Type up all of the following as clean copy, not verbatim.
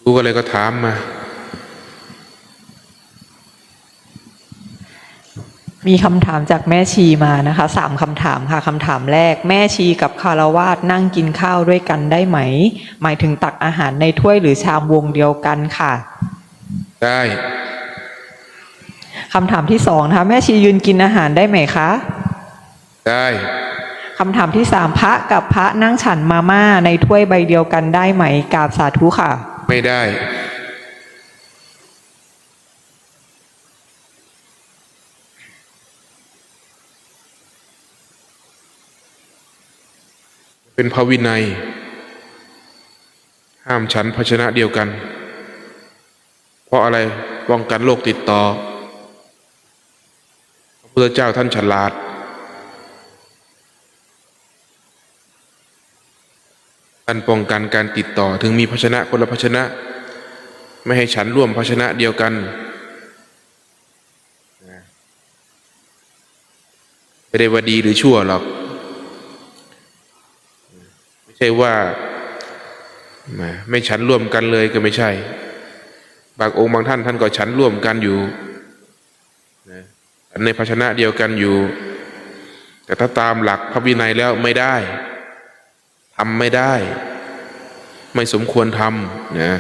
รู้อะไรก็ถามมามีคำถามจากแม่ชีมานะคะ3คำถามค่ะคำถามแรกแม่ชีกับคฤหัสถ์นั่งกินข้าวด้วยกันได้ไหมหมายถึงตักอาหารในถ้วยหรือชามวงเดียวกันค่ะได้คำถามที่2นะคะแม่ชียืนกินอาหารได้ไหมคะได้คำถามที่3พระกับพระนั่งฉันมาม่าในถ้วยใบเดียวกันได้ไหมกราบสาธุค่ะไม่ได้เป็นพระวินัยห้ามฉันภาชนะเดียวกันเพราะอะไรป้องกันโรคติดต่อพระพุทธเจ้าท่านฉลาดท่านป้องกันการติดต่อถึงมีภาชนะคนละภาชนะไม่ให้ฉันร่วมภาชนะเดียวกันไม่ได้ว่าดีหรือชั่วหรอกไม่ใช่ว่าไม่ฉันร่วมกันเลยก็ไม่ใช่บางองค์บางท่านก็ฉันร่วมกันอยู่ฉันในภาชนะเดียวกันอยู่แต่ถ้าตามหลักพระวินัยแล้วไม่ได้ทำไม่ได้ไม่สมควรทำนะ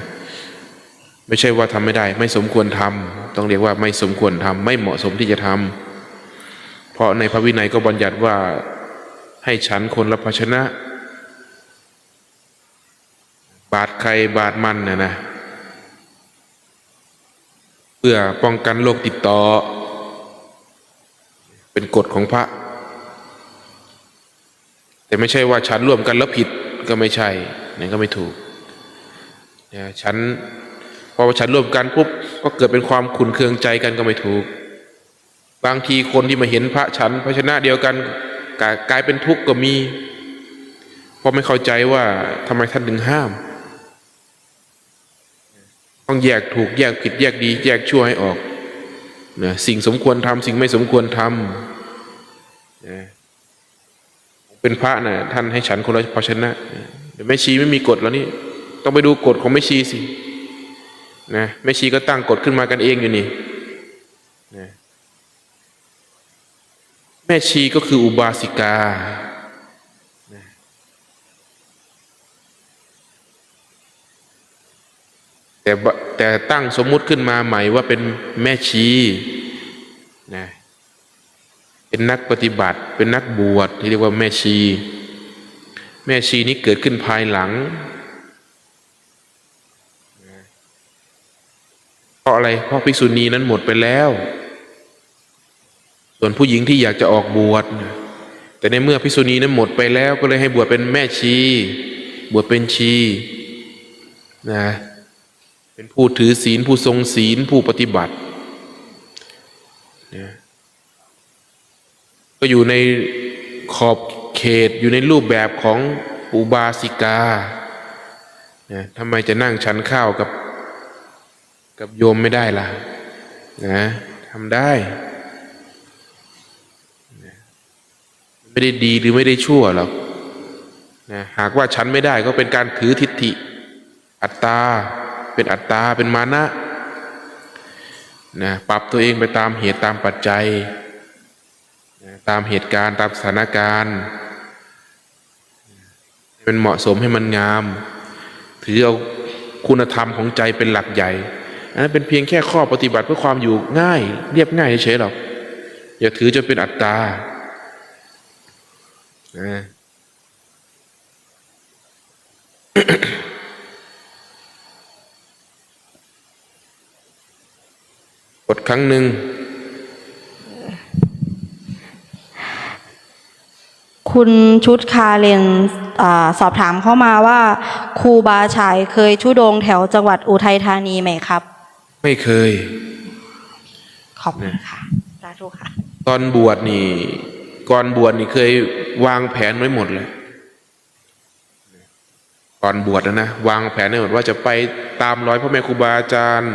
ไม่ใช่ว่าทำไม่ได้ไม่สมควรทำต้องเรียกว่าไม่สมควรทำไม่เหมาะสมที่จะทำเพราะในพระวินัยก็บัญญัติว่าให้ฉันคนละภาชนะบาดใครบาดมันนะเพื่อป้องกันโรคติดต่อเป็นกฎของพระแต่ไม่ใช่ว่าฉันร่วมกันแล้วผิดก็ไม่ใช่นั่นก็ไม่ถูกฉันพอฉันร่วมกันปุ๊บก็เกิดเป็นความขุ่นเคืองใจกันก็ไม่ถูกบางทีคนที่มาเห็นพระฉันภาชนะเดียวกันกลายเป็นทุกข์ก็มีเพราะไม่เข้าใจว่าทำไมท่านถึงห้ามต้องแยกถูกแยกผิดแยกดีแยกชั่วให้ออกนะสิ่งสมควรทำสิ่งไม่สมควรทำนะเป็นพระนะท่านให้ฉันคนละภาชนะเดี๋ยวแม่ชีไม่มีกฎแล้วนี่ต้องไปดูกฎของแม่ชีสินะแม่ชีก็ตั้งกฎขึ้นมากันเองอยู่นี่นะแม่ชีก็คืออุบาสิกานะแต่ตั้งสมมุติขึ้นมาใหม่ว่าเป็นแม่ชีนะเป็นนักปฏิบัติเป็นนักบวชที่เรียกว่าแม่ชีแม่ชีนี้เกิดขึ้นภายหลังเพราะอะไรเพราะภิกษุณีนั้นหมดไปแล้วส่วนผู้หญิงที่อยากจะออกบวชแต่ในเมื่อภิกษุณีนั้นหมดไปแล้วก็เลยให้บวชเป็นแม่ชีบวชเป็นชีนะเป็นผู้ถือศีลผู้ทรงศีลผู้ปฏิบัตินะก็อยู่ในขอบเขตอยู่ในรูปแบบของอุบาสิกานะทำไมจะนั่งฉันข้าวกับโยมไม่ได้ล่ะนะทำได้นะไม่ได้ดีหรือไม่ได้ชั่วหรอกนะหากว่าฉันไม่ได้ก็เป็นการถือทิฏฐิอัตตาเป็นอัตตาเป็นมานะนะปรับตัวเองไปตามเหตุตามปัจจัยตามเหตุการณ์ตามสถานการณ์เป็นเหมาะสมให้มันงามถือเอาคุณธรรมของใจเป็นหลักใหญ่อันนั้นเป็นเพียงแค่ข้อปฏิบัติเพื่อความอยู่ง่ายเรียบง่ายเฉยๆหรอกอย่าถือจนเป็นอัตตานะกดครั้งหนึ่งคุณชุดคาเรนสอบถามเข้ามาว่าครูบาชัยเคยธุดงค์แถวจังหวัดอุทัยธานีไหมครับไม่เคยขอบคุณค่ะสาธุค่ะตอนบวชนี่ก่อนบวชนี่เคยวางแผนไว้หมดเลยก่อนบวชนะวางแผนไว้หมดว่าจะไปตามรอยพ่อแม่ครูบาอาจารย์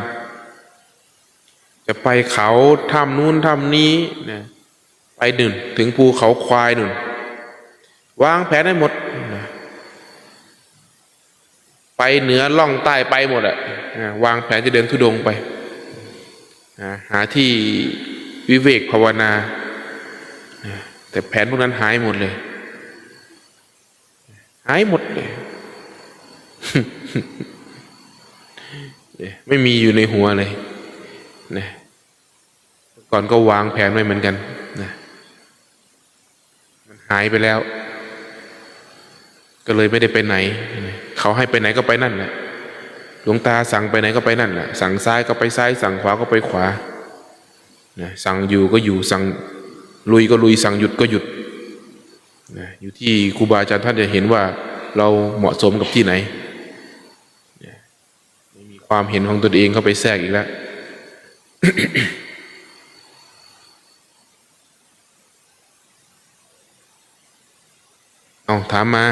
จะไปเขาถ้ำนู้นถ้ำนี้นะไปถึงภูเขาควายวางแผนได้หมดนะ ไปเหนือล่องใต้ไปหมดอะวางแผนจะเดินธุดงค์ไปหาที่วิเวกภาวนาแต่แผนพวกนั้นหายหมดเลยหายหมดเลย ไม่มีอยู่ในหัวเลยนะก่อนก็วางแผนไว้เหมือนกันนะมันหายไปแล้ว ก็เลยไม่ได้ไปไหนเขาให้ไปไหนก็ไปนั่นแหละหลวงตาสั่งไปไหนก็ไปนั่นแหละสั่งซ้ายก็ไปซ้ายสั่งขวาก็ไปขวานะสั่งอยู่ก็อยู่สั่งลุยก็ลุยสั่งหยุดก็หยุดนะอยู่ที่ครูบาอาจารย์ท่านจะเห็นว่าเราเหมาะสมกับที่ไหนไม่มีความเห็นของตนเองเข้าไปแทรกอีกแล้ว เอาถามมา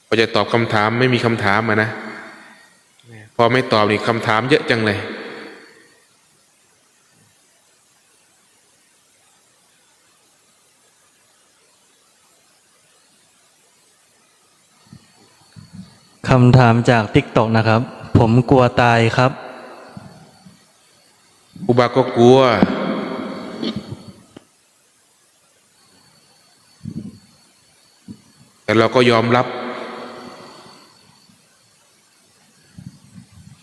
พอจะตอบคำถามไม่มีคำถามนะพอไม่ตอบนี่คำถามเยอะจังเลยคำถามจาก TikTok นะครับผมกลัวตายครับครูบาก็กลัวแต่เราก็ยอมรับ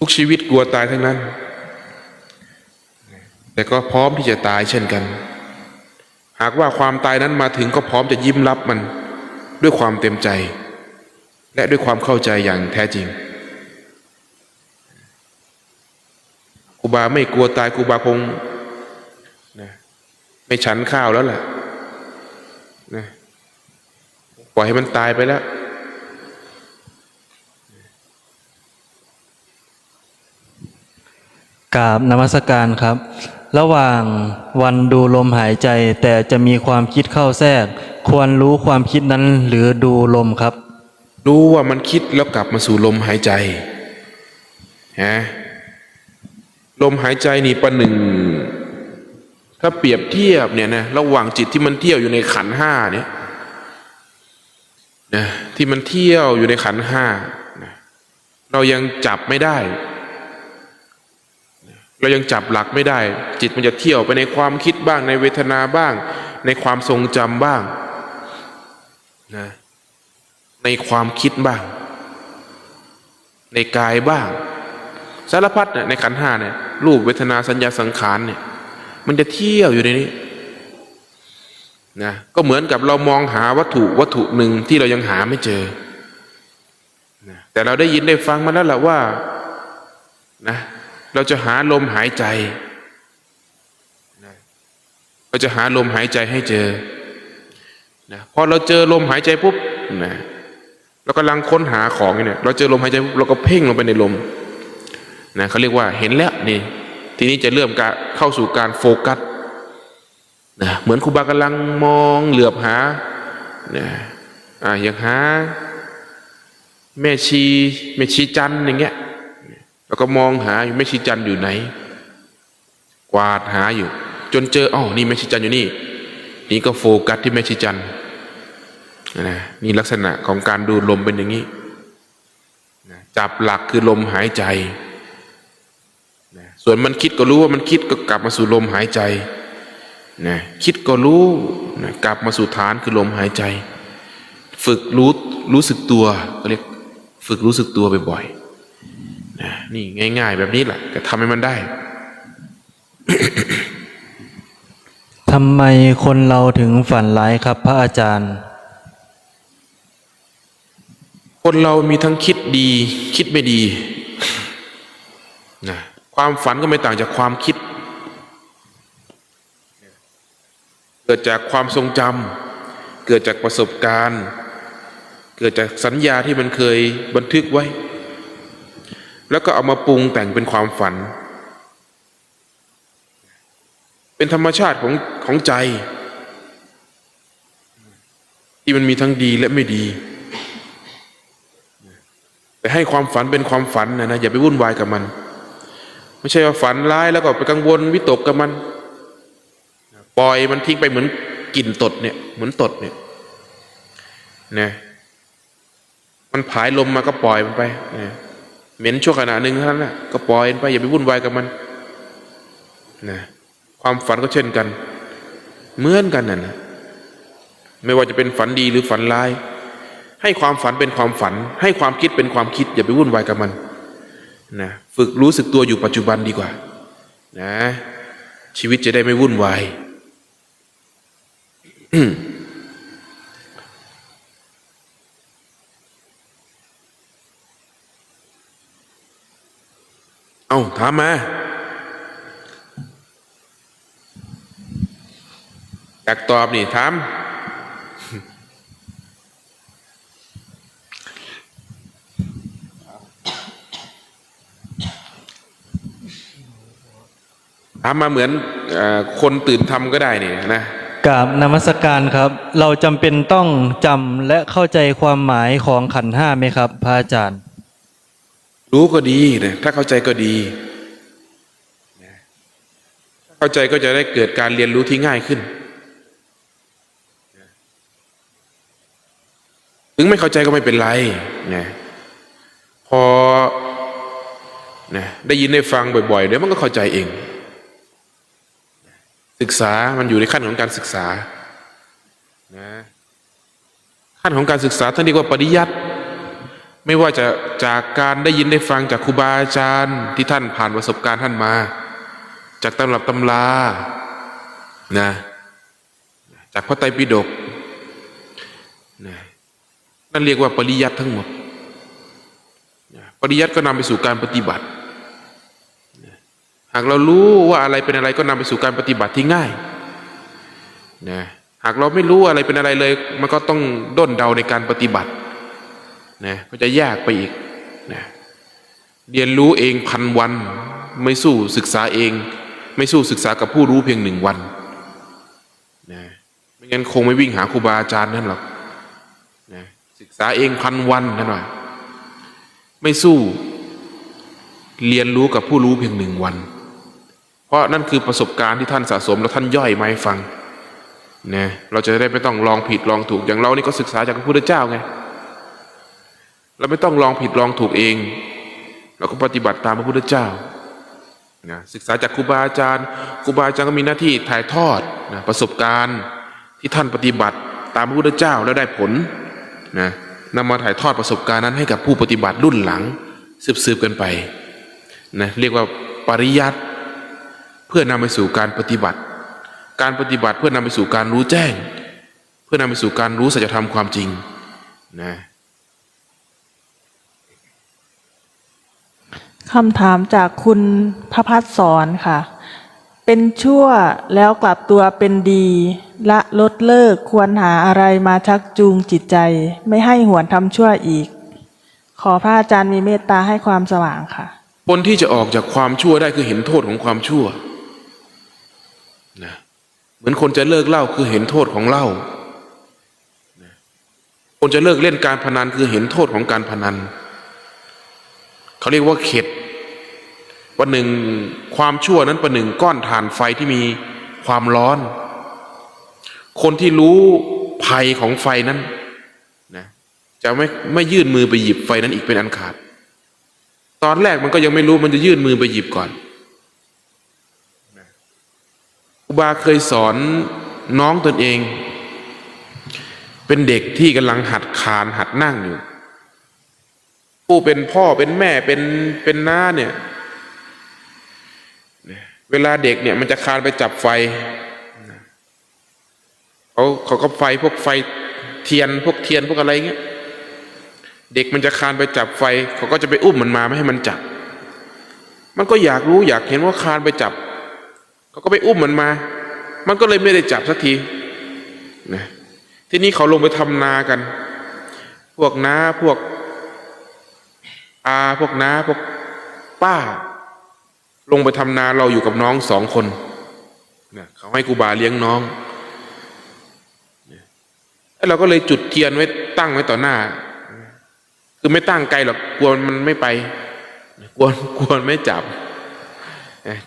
ทุกชีวิตกลัวตายทั้งนั้นแต่ก็พร้อมที่จะตายเช่นกันหากว่าความตายนั้นมาถึงก็พร้อมจะยิ้มรับมันด้วยความเต็มใจและด้วยความเข้าใจอย่างแท้จริงครูบาไม่กลัวตายครูบาคงไม่ฉันข้าวแล้วล่ะปล่อยให้มันตายไปแล้วกราบนมัสการครับระหว่างวันดูลมหายใจแต่จะมีความคิดเข้าแทรกควรรู้ความคิดนั้นหรือดูลมครับรู้ว่ามันคิดแล้วกลับมาสู่ลมหายใจลมหายใจนี่ประหนึ่งถ้าเปรียบเทียบเนี่ยนะระหว่างจิตที่มันเที่ยวอยู่ในขันธ์ห้าเนี่ยนะที่มันเที่ยวอยู่ในขันธ์ห้าเรายังจับไม่ได้เรายังจับหลักไม่ได้จิตมันจะเที่ยวไปในความคิดบ้างในเวทนาบ้างในความทรงจำบ้างนะในความคิดบ้างในกายบ้างสารพัดเนี่ยในขันธ์ห้าเนี่ยรูปเวทนาสัญญาสังขารเนี่ยมันจะเที่ยวอยู่ในนี้นะก็เหมือนกับเรามองหาวัตถุหนึ่งที่เรายังหาไม่เจอนะแต่เราได้ยินได้ฟังมาแล้วแหละว่านะเราจะหาลมหายใจนะเราจะหาลมหายใจให้เจอนะพอเราเจอลมหายใจปุ๊บนะเรากำลังค้นหาของเนี่ยเราเจอลมหายใจปุ๊บเราก็เพ่งลงไปในลมนะเขาเรียกว่าเห็นแล้วนี่ทีนี้จะเริ่มการเข้าสู่การโฟกัสนะเหมือนครูบากำลังมองเหลือบหานะอย่างหาแม่ชีจันอย่างเงี้ยแล้วก็มองหาอยู่แม่ชีจันอยู่ไหนกวาดหาอยู่จนเจอนี่แม่ชีจันอยู่นี่ก็โฟกัสที่แม่ชีจันนะนี่ลักษณะของการดูลมเป็นอย่างนี้นะจับหลักคือลมหายใจนะส่วนมันคิดก็รู้ว่ามันคิดก็กลับมาสู่ลมหายใจนะคิดก็รู้นะกลับมาสู่ฐานคือลมหายใจฝึกรู้สึกตัวก็เรียกฝึกรู้สึกตัวบ่อยๆนะนี่ง่ายๆแบบนี้แหละแต่ทำให้มันได้ ทำไมคนเราถึงฝันร้ายครับพระอาจารย์คนเรามีทั้งคิดดีคิดไม่ดีนะความฝันก็ไม่ต่างจากความคิดเกิดจากความทรงจำเกิดจากประสบการณ์เกิดจากสัญญาที่มันเคยบันทึกไว้แล้วก็เอามาปรุงแต่งเป็นความฝันเป็นธรรมชาติของใจที่มันมีทั้งดีและไม่ดีแต่ให้ความฝันเป็นความฝันนะอย่าไปวุ่นวายกับมันไม่ใช่ว่าฝันร้ายแล้วก็ไปกังวลวิตกกับมันปล่อยมันทิ้งไปเหมือนกลิ่นตดเนี่ยเหมือนตดเนี่ยนะ มันผายลมมาก็ปล่อยมันไปเหม็นชั่วขณะหนึ่งเท่านั้นแหละก็ปล่อยมันไปอย่าไปวุ่นวายกับมันนะความฝันก็เช่นกันเหมือนกันน่ะไม่ว่าจะเป็นฝันดีหรือฝันร้ายให้ความฝันเป็นความฝันให้ความคิดเป็นความคิดอย่าไปวุ่นวายกับมันนะฝึกรู้สึกตัวอยู่ปัจจุบันดีกว่านะชีวิตจะได้ไม่วุ่นวาย เอาถามมาอยากตอบนี่ถาม ถามมาเหมือนคนตื่นทำก็ได้นี่นะ กราบนมัสการครับ เราจำเป็นต้องจำและเข้าใจความหมายของขันธ์ห้าไหมครับพระอาจารย์ รู้ก็ดีนะถ้าเข้าใจก็ดีนะเข้าใจก็จะได้เกิดการเรียนรู้ที่ง่ายขึ้นนะถึงไม่เข้าใจก็ไม่เป็นไรนะพอนะได้ยินได้ฟังบ่อยๆเดี๋ยวมันก็เข้าใจเองศึกษามันอยู่ในขั้นของการศึกษานะขั้นของการศึกษาท่านเรียกว่าปริยัติไม่ว่าจะจากการได้ยินได้ฟังจากครูบาอาจารย์ที่ท่านผ่านประสบการณ์ท่านมาจากตำรับตำรานะจากพระไตรปิฎกนะนั่นเรียกว่าปริยัติทั้งหมดนะปริยัติก็นำไปสู่การปฏิบัตินะหากเรารู้ว่าอะไรเป็นอะไรก็นำไปสู่การปฏิบัติที่ง่ายนะหากเราไม่รู้อะไรเป็นอะไรเลยมันก็ต้องด้นเดาในการปฏิบัตินะก็จะยากไปอีกนะเรียนรู้เอง1,000 วันไม่สู้ศึกษาเองไม่สู้ศึกษากับผู้รู้เพียง1 วันนะไม่งั้นคงไม่วิ่งหาครูบาอาจารย์นั่นหรอกนะศึกษาเอง1,000 วันนั่นหน่อยไม่สู้เรียนรู้กับผู้รู้เพียง1 วันเพราะนั่นคือประสบการณ์ที่ท่านสะสมแล้วท่านย่อยมาให้ฟังนะเราจะได้ไม่ต้องลองผิดลองถูกอย่างเรานี่ก็ศึกษาจากพระพุทธเจ้าไงเราไม่ต้องลองผิดลองถูกเองเราก็ปฏิบัติตามพระพุทธเจ้านะศึกษาจากครูบาอาจารย์ครูบาอาจารย์ก็มีหน้าที่ถ่ายทอดนะประสบการณ์ที่ท่านปฏิบัติตามพระพุทธเจ้าแล้วได้ผลนะนำมาถ่ายทอดประสบการณ์นั้นให้กับผู้ปฏิบัติรุ่นหลังสืบกันไปนะเรียกว่าปริยัติเพื่อนำไปสู่การปฏิบัติการปฏิบัติเพื่อนำไปสู่การรู้แจ้งเพื่อนำไปสู่การรู้สัจธรรมความจริงนะ คำถามจากคุณพระพัฒสอนค่ะเป็นชั่วแล้วกลับตัวเป็นดีละลดเลิกควรหาอะไรมาชักจูงจิตใจไม่ให้หวนทำชั่วอีกขอพระอาจารย์มีเมตตาให้ความสว่างค่ะคนที่จะออกจากความชั่วได้คือเห็นโทษของความชั่วนะเหมือนคนจะเลิกเหล้าคือเห็นโทษของเหล้านะคนจะเลิกเล่นการพนันคือเห็นโทษของการพนันเขาเรียกว่าเข็ดประหนึ่งความชั่วนั้นประหนึ่งก้อนถ่านไฟที่มีความร้อนคนที่รู้ภัยของไฟนั้นนะจะไม่ยื่นมือไปหยิบไฟนั้นอีกเป็นอันขาดตอนแรกมันก็ยังไม่รู้มันจะยื่นมือไปหยิบก่อนครูบาเคยสอนน้องตนเองเป็นเด็กที่กำลังหัดคานหัดนั่งอยู่ผู้เป็นพ่อเป็นแม่เป็นน้าเนี่ยเวลาเด็กเนี่ยมันจะคานไปจับไฟเขาก็ไฟพวกไฟเทียนพวกอะไรเงี้ยเด็กมันจะคานไปจับไฟเขาก็จะไปอุ้มมันมาไม่ให้มันจับมันก็อยากรู้อยากเห็นว่าคานไปจับเขาก็ไปอุ้มมันมามันก็เลยไม่ได้จับสักทีนะทีนี้เขาลงไปทำนากันพวกน้าพวกอาพวกน้าพวกป้าลงไปทำนาเราอยู่กับน้อง2 คนนะเขาให้ครูบาเลี้ยงน้องเราก็เลยจุดเทียนไว้ตั้งไว้ต่อหน้าคือไม่ตั้งไกลหรอกกลัวมันไม่ไปกลัวไม่จับ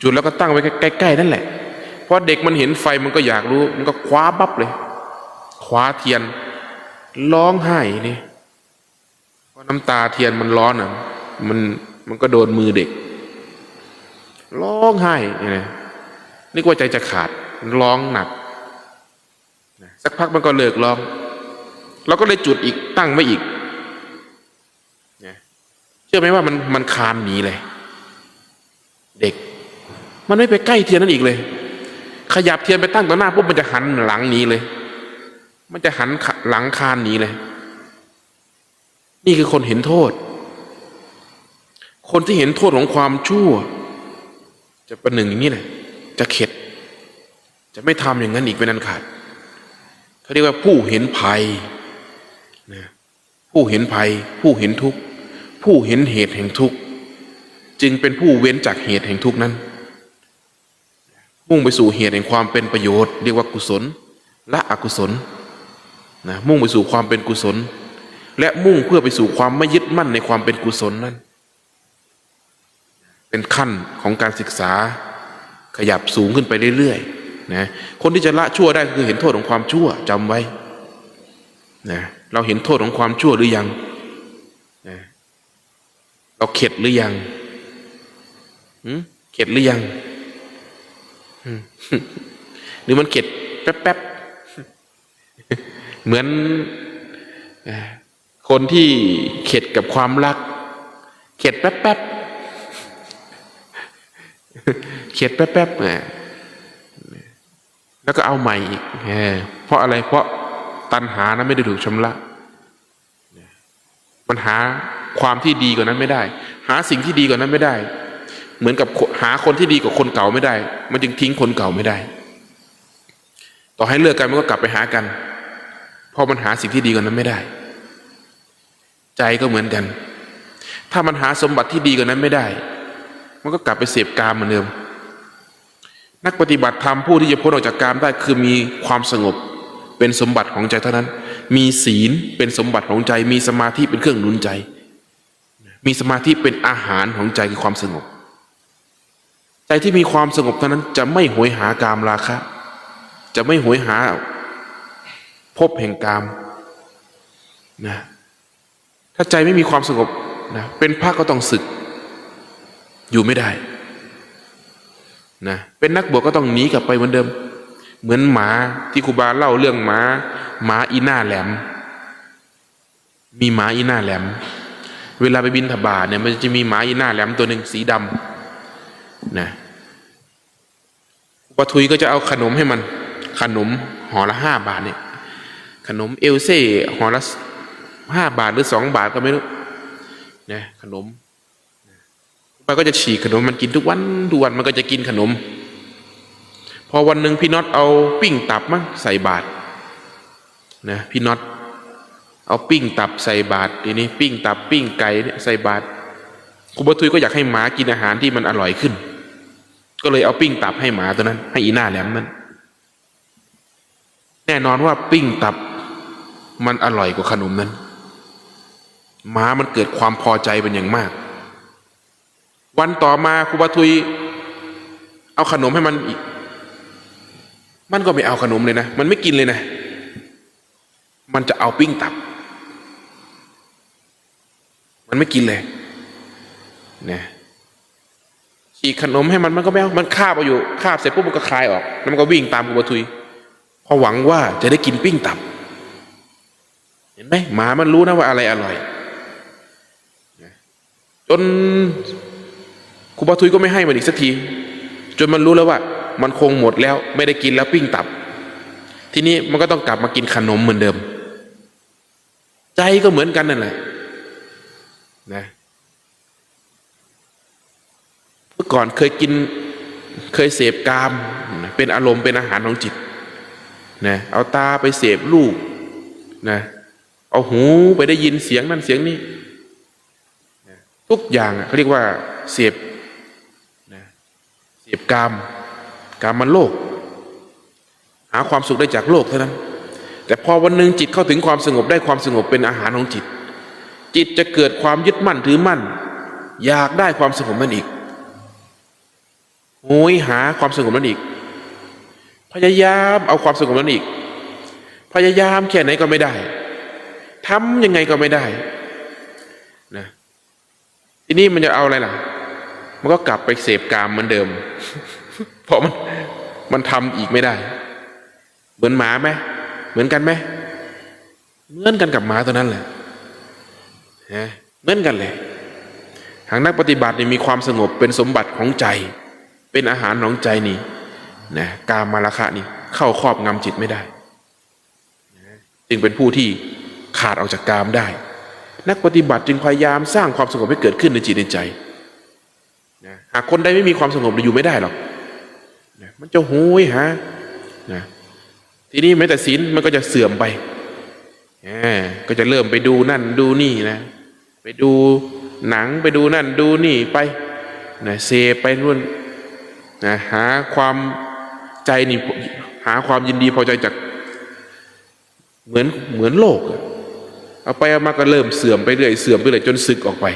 จุดแล้วก็ตั้งไว้ใกล้ๆนั่นแหละเพราะเด็กมันเห็นไฟมันก็อยากรู้มันก็คว้าบั๊บเลยคว้าเทียนร้องไห้นี่พอ น้ำตาเทียนมันร้อนอ่ะมันก็โดนมือเด็กร้องไห้เนี่ยนึกว่าใจจะขาดร้องหนักสักพักมันก็เลิกร้องเราก็เลยจุดอีกตั้งไว้อีกเชื่อไหมว่ามันคานหนีเลยเด็กมันไม่ไปใกล้เทียนนั้นอีกเลยขยับเทียนไปตั้งต่อหน้าปุ๊บมันจะหันหลังหนีเลย มันจะหันหลังคานหนีเลยนี่คือคนเห็นโทษคนที่เห็นโทษของความชั่วจะประหนึ่งอย่างนี้เลยจะเข็ดจะไม่ทำอย่างนั้นอีกเป็นอันขาดเขาเรียกว่าผู้เห็นภัยนะผู้เห็นภัยผู้เห็นทุกข์ผู้เห็นเหตุแห่งทุกข์จึงเป็นผู้เว้นจากเหตุแห่งทุกข์นั้นมุ่งไปสู่เหตุแห่งความเป็นประโยชน์เรียกว่ากุศลละอกุศลนะมุ่งไปสู่ความเป็นกุศลและมุ่งเพื่อไปสู่ความไม่ยึดมั่นในความเป็นกุศลนั้นเป็นขั้นของการศึกษาขยับสูงขึ้นไปเรื่อยๆนะคนที่จะละชั่วได้คือเห็นโทษของความชั่วจำไว้นะเราเห็นโทษของความชั่วหรือยังนะเราเข็ดหรือยังเข็ดหรือยังหรือมันเข็ดแป๊บๆเหมือนคนที่เข็ดกับความรักเข็ดแป๊บๆเข็ดแป๊บๆแล้วก็เอาใหม่อีกเพราะอะไรเพราะตัณหานั้นไม่ได้ถูกชำระมันหาความที่ดีกว่านั้นไม่ได้หาสิ่งที่ดีกว่านั้นไม่ได้เหมือนกับหาคนที่ดีกว่าคนเก่าไม่ได้มันจึงทิ้งคนเก่าไม่ได้ต่อให้เลิกกันมันก็กลับไปหากันเพราะมันหาสิ่งที่ดีกว่านั้นไม่ได้ใจก็เหมือนกันถ้ามันหาสมบัติที่ดีกว่านั้นไม่ได้มันก็กลับไปเสพกามเหมือนเดิมนักปฏิบัติธรรมผู้ที่จะพ้นออกจากกามได้คือมีความสงบเป็นสมบัติของใจเท่านั้นมีศีลเป็นสมบัติของใจมีสมาธิเป็นเครื่องหนุนใจมีสมาธิเป็นอาหารของใจคือความสงบใจที่มีความสงบเท่านั้นจะไม่โหยหากามราคะจะไม่โหยหาภพแห่งกามนะถ้าใจไม่มีความสงบนะเป็นพระก็ต้องสึกอยู่ไม่ได้นะเป็นนักบวชก็ต้องหนีกลับไปเหมือนเดิมเหมือนหมาที่ครูบาเล่าเรื่องหมาอีหน้าแหลมมีหมาอีหน้าแหลมเวลาไปบิณฑบาตเนี่ยมันจะมีหมาอีหน้าแหลมตัวหนึ่งสีดำนะปะทุยก็จะเอาขนมให้มันขนมห่อละ5 บาทเนี่ยขนมเอลเซ่ห่อละ5 บาทหรือ2 บาทก็ไม่รู้นะขนมมันก็จะฉีกขนมมันกินทุกวันมันก็จะกินขนมพอวันหนึ่งพี่น็อตเอาปิ้งตับมั้งใส่บาตรนะพี่น็อตเอาปิ้งตับใส่บาตรทีนี้ปิ้งตับปิ้งไก่เนี่ยใส่บาตรครูบาทุยก็อยากให้หมากินอาหารที่มันอร่อยขึ้นก็เลยเอาปิ้งตับให้หมาตัวนั้นให้อีหน้าแหลมนั้นแน่นอนว่าปิ้งตับมันอร่อยกว่าขนมนั้นหมามันเกิดความพอใจเป็นอย่างมากวันต่อมาครูบาทุยเอาขนมให้มันอีกมันก็ไม่เอาขนมเลยนะมันไม่กินเลยนะมันจะเอาปิ้งตับมันไม่กินเลยนะฉีกขนมให้มันก็ไม่เอามันคาบเอาอยู่คาบเสร็จปุ๊บมันก็คลายออกแล้วมันก็วิ่งตามครูบาทุยเพราะหวังว่าจะได้กินปิ้งตับเห็นไหมหมามันรู้นะว่าอะไรอร่อยจนครูบาทุยก็ไม่ให้มันอีกสักทีจนมันรู้แล้วว่ามันคงหมดแล้วไม่ได้กินแล้วปิ้งตับทีนี้มันก็ต้องกลับมากินขนมเหมือนเดิมใจก็เหมือนกันนั่นแหละนะเมื่อก่อนเคยเสพกามเป็นอารมณ์เป็นอาหารของจิตนะเอาตาไปเสพรูปนะเอาหูไปได้ยินเสียงนั่นเสียงนี้ทุกอย่างเขาเรียกว่าเสพกามมันโลกหาความสุขได้จากโลกเท่านั้นแต่พอวันหนึ่งจิตเข้าถึงความสงบได้ความสงบเป็นอาหารของจิตจะเกิดความยึดมั่นถือมั่นอยากได้ความสงบนั้นอีกโหยหาความสงบนั้นอีกพยายามเอาความสงบนั้นอีกพยายามแค่ไหนก็ไม่ได้ทำยังไงก็ไม่ได้ นะทีนี้มันจะเอาอะไรล่ะมันก็กลับไปเสพกามเหมือนเดิม เพราะมันทำอีกไม่ได้เหมือนหมาไหมเหมือนกันไหมเหมือนกันกับหมาตัวนั้นแหละเหมือนกันเลยหากนักปฏิบัตินี่มีความสงบเป็นสมบัติของใจเป็นอาหารของใจนี่นะกามมาราคะนี่เข้าครอบงำจิตไม่ได้จึงเป็นผู้ที่ขาดออกจากกามได้นักปฏิบัติจึงพยายามสร้างความสงบให้เกิดขึ้นในจิตในใจนะหากคนใดไม่มีความสงบอยู่ไม่ได้หรอกนะมันจะโหยหานะทีนี้แม้แต่ศีลมันก็จะเสื่อมไปก็จะเริ่มไปดูนั่นดูนี่นะไปดูหนังไปดูนั่นดูนี่ไปนะเสพไปนู่นนะหาความใจนี่หาความยินดีพอใจจากเหมือนโลกเอาไปเอามาก็เริ่มเสื่อมไปเรื่อยเสื่อมไปเรื่อยจนสึกออกไป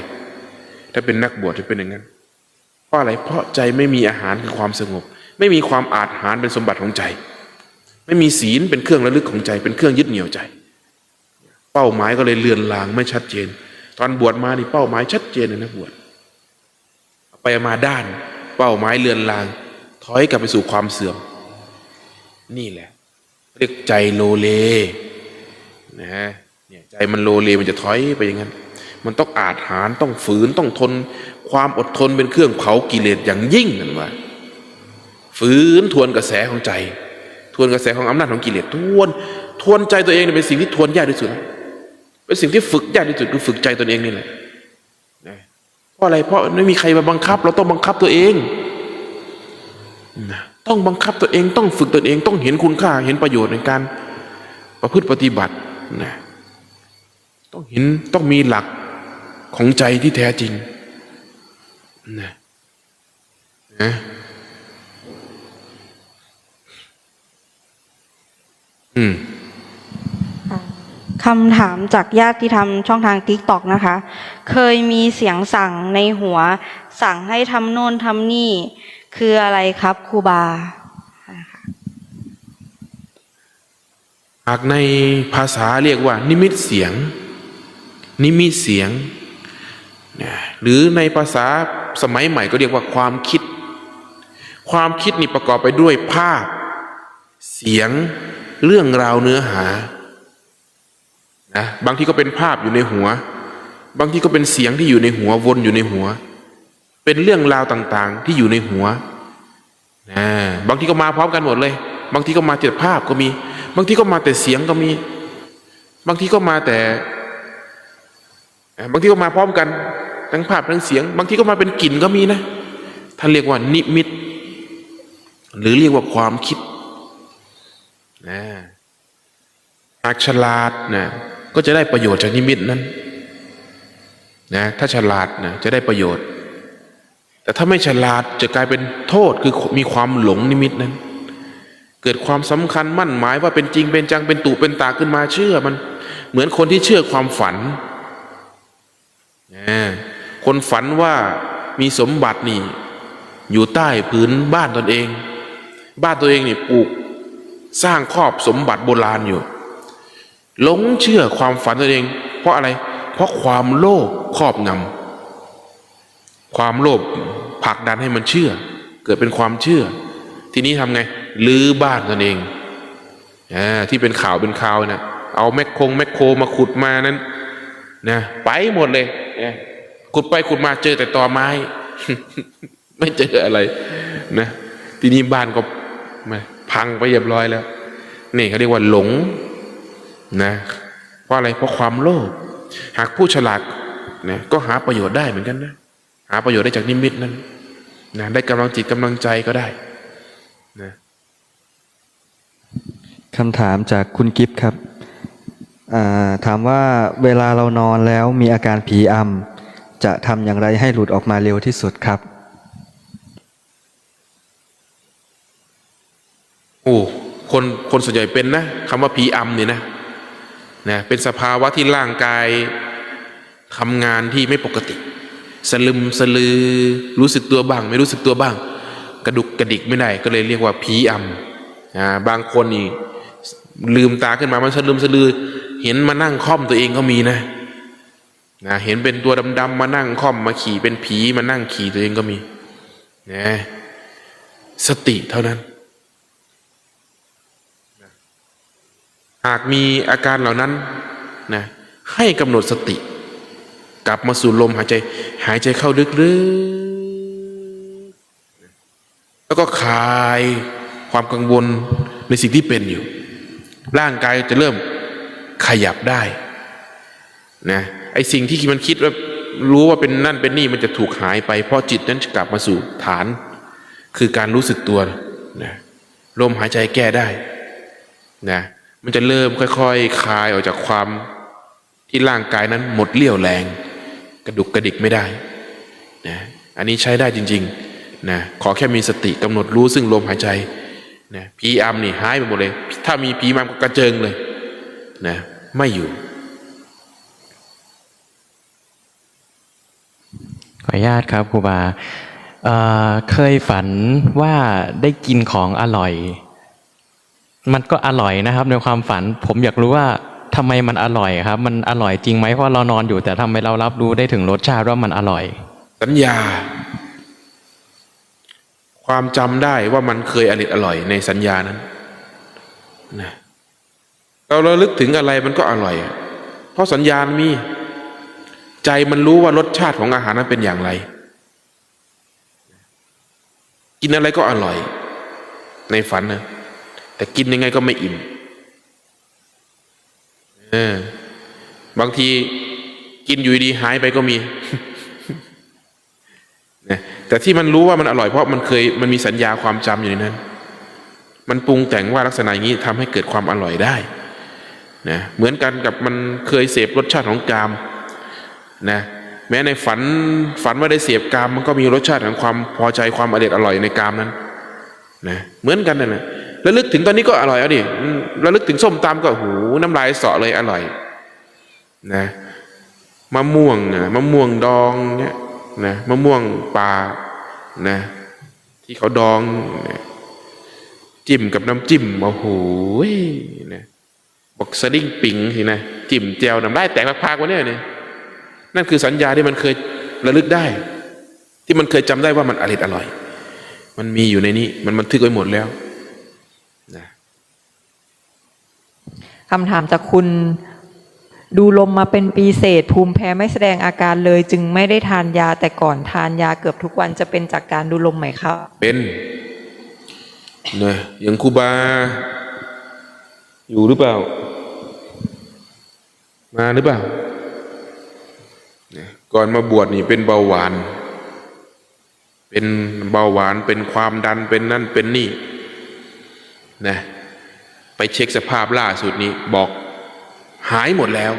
ถ้าเป็นนักบวชจะเป็นอย่างนั้นเพราะอะไรเพราะใจไม่มีอาหารคือความสงบไม่มีความอาจหาญเป็นสมบัติของใจไม่มีศีลเป็นเครื่องระลึกของใจเป็นเครื่องยึดเหนี่ยวใจเป้าหมายก็เลยเลือนลางไม่ชัดเจนตอนบวชมานี่เป้าหมายชัดเจนเลยนะบวชไปมาด้านเป้าหมายเลือนลางถอยกลับไปสู่ความเสื่อมนี่แหละเรียกใจโลเลนะเนี่ยใจมันโลเลมันจะถอยไปอย่างนั้นมันต้องอาจหาญต้องฝืนต้องทนความอดทนเป็นเครื่องเผากิเลสอย่างยิ่งนั่นว่าฝืนทวนกระแสของใจทวนกระแสของอำนาจของกิเลสทวนใจตัวเองเป็นสิ่งที่ทวนยากที่สุดเป็นสิ่งที่ฝึกยากที่สุดคือฝึกใจตนเองนี่แหละนะเพราะอะไรเพราะไม่มีใครมาบังคับเราต้องบังคับตัวเองนะต้องบังคับตัวเองต้องฝึกตัวเองต้องเห็นคุณค่าเห็นประโยชน์ในการประพฤติปฏิบัตินะต้องเห็นต้องมีหลักของใจที่แท้จริงนะคำถามจากญาติที่ทำช่องทาง TikTok นะคะ เคยมีเสียงสั่งในหัวสั่งให้ทำโน่นทำนี่คืออะไรครับครูบาหากในภาษาเรียกว่านิมิตเสียงนิมิตเสียงหรือในภาษาสมัยใหม่ก็เรียกว่าความคิดความคิดนี่ประกอบไปด้วยภาพเสียงเรื่องราวเนื้อหานะบางทีก็เป็นภาพอยู่ในหัวบางทีก็เป็นเสียงที่อยู่ในหัววนอยู่ในหัวเป็นเรื่องราวต่างๆที่อยู่ในหัวบางทีก็มาพร้อมกันหมดเลยบางทีก็มาแต่ภาพก็มีบางทีก็มาแต่เสียงก็มีบางทีก็มาแต่บางทีก็มาพร้อมกันทั้งภาพทั้งเสียงบางทีก็มาเป็นกลิ่นก็มีนะท่านเรียกว่านิมิตหรือเรียกว่าความคิดหากฉลาดนะก็จะได้ประโยชน์จากนิมิตนั้นนะถ้าฉลาดนะจะได้ประโยชน์แต่ถ้าไม่ฉลาดจะกลายเป็นโทษคือมีความหลงนิมิตนั้นเกิดความสำคัญมั่นหมายว่าเป็นจริงเป็นจังเป็นตุเป็นตาขึ้นมาเชื่อมันเหมือนคนที่เชื่อความฝันคนฝันว่ามีสมบัตินี่อยู่ใต้พื้นบ้านตนเองบ้านตัวเองนี่ปลูกสร้างครอบสมบัติโบราณอยู่หลงเชื่อความฝันตัวเองเพราะอะไรเพราะความโลภครอบงำความโลภผลักดันให้มันเชื่อเกิดเป็นความเชื่อทีนี้ทำไงลื้อบ้านตนเองที่เป็นข่าวนะเอาแมคโครมาขุดมานั้นนะไปหมดเลยขุดไปขุดมาเจอแต่ตอไม้ ไม่เจออะไรนะทีนี้บ้านก็พังไปเรียบร้อยแล้วนี่เขาเรียกว่าหลงนะเพราะอะไรเพราะความโลภหากผู้ฉลาดนะก็หาประโยชน์ได้เหมือนกันนะหาประโยชน์ได้จากนิมิตนั้นนะได้กำลังจิตกำลังใจก็ได้นะคำถามจากคุณกิฟต์ครับถามว่าเวลาเรานอนแล้วมีอาการผีอำจะทำอย่างไรให้หลุดออกมาเร็วที่สุดครับโอ้คนส่วนใหญ่เป็นนะคำว่าผีอำเนี่ยนะเป็นสภาวะที่ร่างกายทำงานที่ไม่ปกติสลึมสลือรู้สึกตัวบ้างไม่รู้สึกตัวบ้างกระดุกกระดิกไม่ได้ก็เลยเรียกว่าผีอำบางคนนี่ลืมตาขึ้นมามันสลึมสลือเห็นมานั่งค่อมตัวเองก็มีนะ นะเห็นเป็นตัวดำๆมานั่งค่อมมาขี่เป็นผีมานั่งขี่ตัวเองก็มีนะสติเท่านั้นหากมีอาการเหล่านั้นนะให้กำหนดสติกลับมาสู่ลมหายใจเข้าลึกๆแล้วก็คลายความกังวลในสิ่งที่เป็นอยู่ร่างกายจะเริ่มขยับได้นะไอ้สิ่งที่มันคิดว่ารู้ว่าเป็นนั่นเป็นนี่มันจะถูกหายไปเพราะจิตนั้นจะกลับมาสู่ฐานคือการรู้สึกตัวนะลมหายใจแก้ได้นะมันจะเริ่มค่อยๆคลายออกจากความที่ร่างกายนั้นหมดเรี่ยวแรงกระดุกกระดิกไม่ได้นะอันนี้ใช้ได้จริงๆนะขอแค่มีสติกำหนดรู้ซึ่งลมหายใจนะผีอำนี่หายไปหมดเลยถ้ามีผีอำก็กระเจิงเลยนะไม่อยู่ขออนุญาตครับครูบาเคยฝันว่าได้กินของอร่อย มันก็อร่อยนะครับในความฝันผมอยากรู้ว่าทำไมมันอร่อยครับมันอร่อยจริงไหมเพราะเรานอนอยู่แต่ทำไมเรารับรู้ได้ถึงรสชาติว่ามันอร่อยสัญญาความจำได้ว่ามันเคยอร่อยในสัญญานั้นนะเราระลึกถึงอะไรมันก็อร่อยเพราะสัญญาณมีใจมันรู้ว่ารสชาติของอาหารนั้นเป็นอย่างไรกินอะไรก็อร่อยในฝันนะแต่กินยังไงก็ไม่อิ่มบางทีกินอยู่ดีหายไปก็มี แต่ที่มันรู้ว่ามันอร่อยเพราะมันมีสัญญาความจำอยู่ในนั้นมันปรุงแต่งว่าลักษณะอย่างนี้ทำให้เกิดความอร่อยได้นะเหมือนกันกับมันเคยเสพรสชาติของกามนะแม้ในฝันว่าได้เสพกามมันก็มีรสชาติของความพอใจความอร่อยในกามนั้นนะเหมือนกันนะระลึกถึงตอนนี้ก็อร่อยเอาดิระลึกถึงส้มตำก็หูน้ำลายเสาะเลยอร่อยนะมะม่วงดองเนี่ยนะมะม่วงป่านะที่เขาดองนะจิ้มกับน้ำจิ้มโอ้โหนะบอกสดิ้งปิงสินะจิ้มแจ่วน้ำลายแตกพากๆวะเนี่ยนั่นคือสัญญาที่มันเคยระลึกได้ที่มันเคยจำได้ว่ามันอร่อยมันมีอยู่ในนี้มันบันทึกไว้หมดแล้วนะคำถามจากคุณดูลมมาเป็นปีเศษภูมิแพ้ไม่แสดงอาการเลยจึงไม่ได้ทานยาแต่ก่อนทานยาเกือบทุกวันจะเป็นจากการดูลมไหมครับเป็นนะอย่างครูบาอยู่หรือเปล่ามาหรือเปล่าก่อนมาบวชนี่เป็นเบาหวานเป็นความดันเป็นนั่นเป็นนี่นะไปเช็คสภาพล่าสุดนี้บอกหายหมดแล้ว